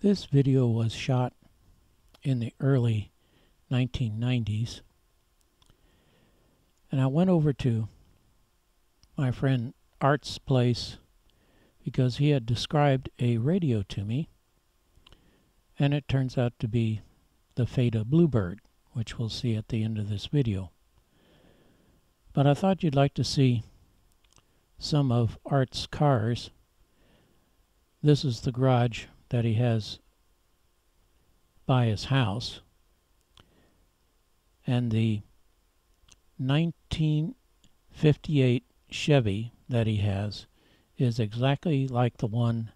This video was shot in the early 1990s, and I went over to my friend Art's place because he had described a radio to me, and it turns out to be the FADA Bluebird, which we'll see at the end of this video. But I thought you'd like to see some of Art's cars. This is the garage that he has by his house, and the 1958 Chevy that he has is exactly like the one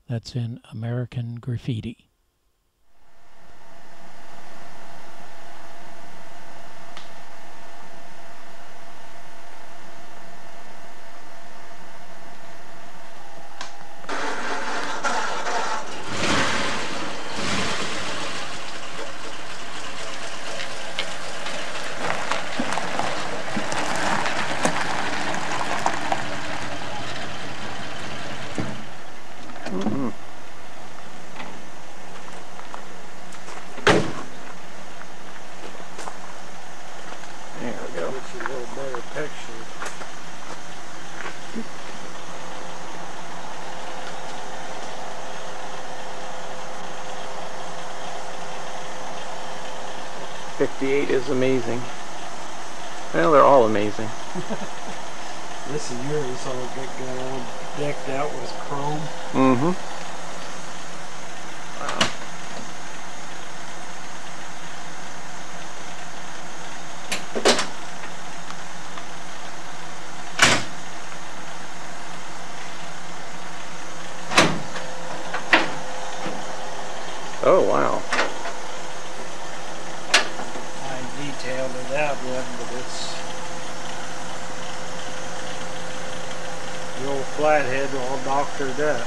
that's in American Graffiti. There we go. Gets you a little better picture. '58 is amazing. Well, they're all amazing. This is yours, all got all decked out with chrome. Mm-hmm. Oh, wow. I detailed it out yet, but it's the old flathead all doctored up.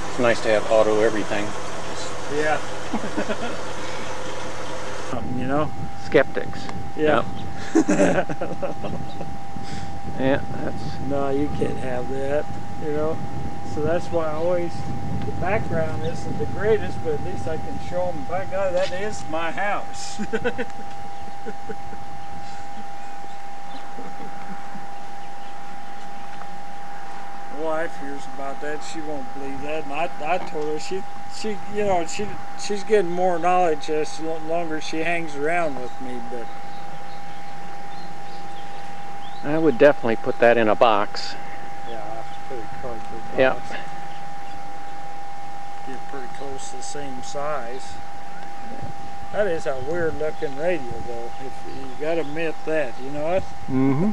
It's nice to have auto everything. Yeah. You know? Skeptics. Yeah. Yep. Yeah, that's... No, you can't have that, you know? So that's why I always, the background isn't the greatest, but at least I can show them, by God, that is my house. My wife hears about that, she won't believe that, and I told her she you know, she's getting more knowledge as longer she hangs around with me, but I would definitely put that in a box. yeah, I have to put a cardboard box. Yep. Get pretty close to the same size. That is a weird looking radio though, if you gotta admit that, you know what? Mm-hmm.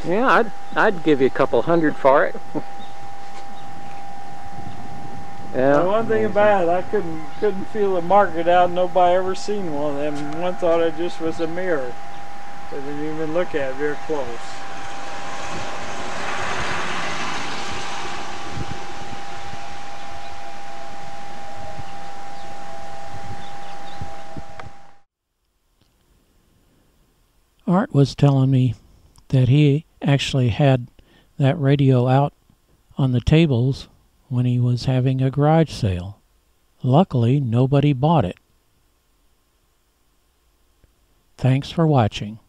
Yeah, I'd give you a couple $100 for it. Yeah. The one thing about it, I couldn't feel the market out. Nobody ever seen one of them. One thought it just was a mirror. They didn't even look at it very close. Art was telling me that he actually had that radio out on the tables when he was having a garage sale. Luckily, nobody bought it. Thanks for watching.